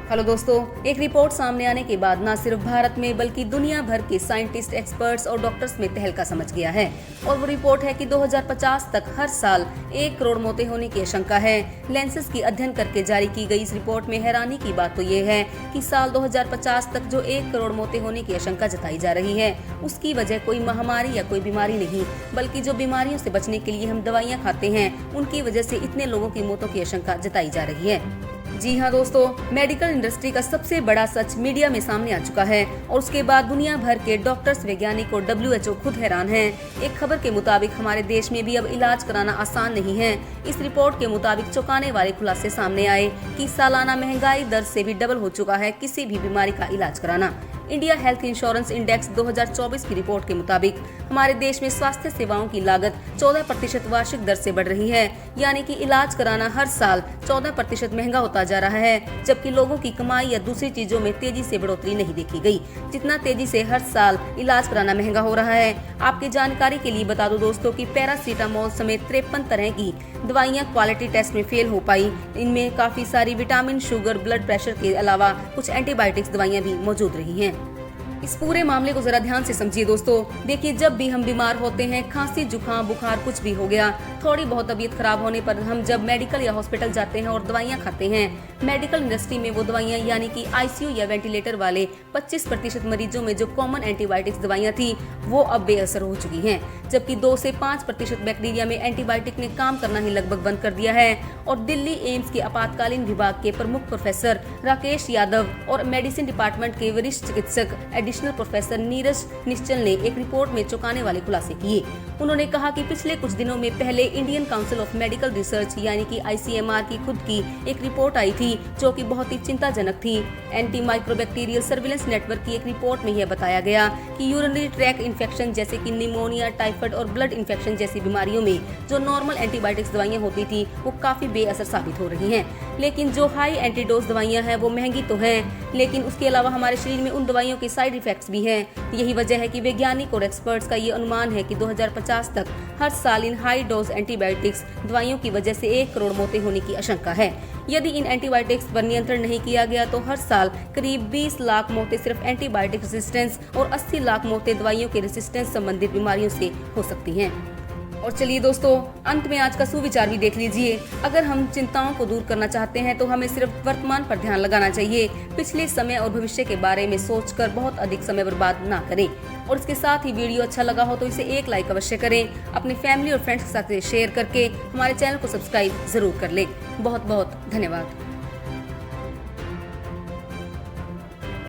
Hello दोस्तों, एक report सामने आने के बाद न सिर्फ भारत में बल्कि दुनिया भर के साइंटिस्ट, एक्सपर्ट्स और डॉक्टर्स में तहलका समझ गया है। और वो रिपोर्ट है कि 2050 तक हर साल 1 करोड़ मौतें होने की आशंका है। लेंसेज की अध्ययन करके जारी की गई इस रिपोर्ट में हैरानी की बात तो ये है कि साल 2050 तक जो 1 करोड़ मौतें होने की आशंका जताई जा रही है, उसकी वजह कोई महामारी या कोई बीमारी नहीं, बल्कि जो बीमारियों से बचने के लिए हम दवाइयाँ खाते हैं, उनकी वजह से इतने लोगों की मौतों की आशंका जताई जा रही है। जी हाँ दोस्तों, मेडिकल इंडस्ट्री का सबसे बड़ा सच मीडिया में सामने आ चुका है और उसके बाद दुनिया भर के डॉक्टर्स, वैज्ञानिक और WHO खुद हैरान हैं। एक खबर के मुताबिक हमारे देश में भी अब इलाज कराना आसान नहीं है। इस रिपोर्ट के मुताबिक चौंकाने वाले खुलासे सामने आए कि सालाना महंगाई दर से भी डबल हो चुका है किसी भी बीमारी का इलाज कराना। इंडिया हेल्थ इंश्योरेंस इंडेक्स 2024 की रिपोर्ट के मुताबिक हमारे देश में स्वास्थ्य सेवाओं की लागत 14% वार्षिक दर से बढ़ रही है, यानी कि इलाज कराना हर साल 14% महंगा होता जा रहा है, जबकि लोगों की कमाई या दूसरी चीजों में तेजी से बढ़ोतरी नहीं देखी गई। जितना तेजी से हर साल इलाज कराना महंगा हो रहा है। आपकी जानकारी के लिए बता दो दोस्तों कि पैरासीटामोल समेत 53 तरह की दवाइयाँ क्वालिटी टेस्ट में फेल हो पाई। इनमें काफी सारी विटामिन, शुगर, ब्लड प्रेशर के अलावा कुछ एंटीबायोटिक्स दवाइयाँ भी मौजूद रही हैं। इस पूरे मामले को जरा ध्यान से समझिए दोस्तों। देखिए, जब भी हम बीमार होते हैं, खांसी, जुकाम, बुखार कुछ भी हो गया, थोड़ी बहुत तबीयत खराब होने पर हम जब मेडिकल या हॉस्पिटल जाते हैं और दवाइयाँ खाते हैं, मेडिकल इंडस्ट्री में वो दवाइयाँ यानी कि ICU या वेंटिलेटर वाले 25% मरीजों में जो कॉमन एंटीबायोटिक्स दवाइयाँ थी, वो अब बेअसर हो चुकी हैं, जबकि 2 से 5% बैक्टीरिया में एंटीबायोटिक ने काम करना ही लगभग बंद कर दिया है। और दिल्ली एम्स के आपातकालीन विभाग के प्रमुख प्रोफेसर राकेश यादव और मेडिसिन डिपार्टमेंट के वरिष्ठ चिकित्सक एडिशनल प्रोफेसर नीरज निश्चल ने एक रिपोर्ट में चौंकाने वाले खुलासे किए। उन्होंने कहा कि पिछले कुछ दिनों में पहले Indian council of medical research यानी कि ICMR की खुद की एक रिपोर्ट आई थी, जो कि बहुत ही चिंताजनक थी। एंटी माइक्रोबैक्टीरियल सर्विलेंस नेटवर्क की एक रिपोर्ट में यह बताया गया कि यूरिनरी ट्रैक इन्फेक्शन जैसे कि निमोनिया, टाइफाइड और ब्लड इन्फेक्शन जैसी बीमारियों में जो नॉर्मल एंटीबायोटिक्स दवाइयाँ होती थी, वो काफी बेअसर साबित हो रही हैं। लेकिन जो हाई एंटीडोज दवाइयाँ हैं वो महंगी तो हैं, लेकिन उसके अलावा हमारे शरीर में उन दवाइयों के साइड इफेक्ट्स भी हैं। यही वजह है कि वैज्ञानिक और एक्सपर्ट्स का ये अनुमान है कि 2050 तक हर साल इन हाई डोज एंटीबायोटिक्स दवाइयों की वजह से 1 करोड़ मौतें होने की आशंका है। यदि इन एंटीबायोटिक्स पर नियंत्रण नहीं किया गया तो हर साल करीब 20 लाख मौतें सिर्फ एंटीबायोटिक रेजिस्टेंस और 80 लाख मौतें दवाइयों के रेजिस्टेंस संबंधित बीमारियों से हो सकती हैं। और चलिए दोस्तों, अंत में आज का सुविचार भी देख लीजिए। अगर हम चिंताओं को दूर करना चाहते हैं तो हमें सिर्फ वर्तमान पर ध्यान लगाना चाहिए। पिछले समय और भविष्य के बारे में सोचकर बहुत अधिक समय बर्बाद ना करें। और इसके साथ ही वीडियो अच्छा लगा हो तो इसे एक लाइक अवश्य करें। अपनी फैमिली और फ्रेंड्स के साथ शेयर करके हमारे चैनल को सब्सक्राइब जरूर कर लें। बहुत बहुत धन्यवाद।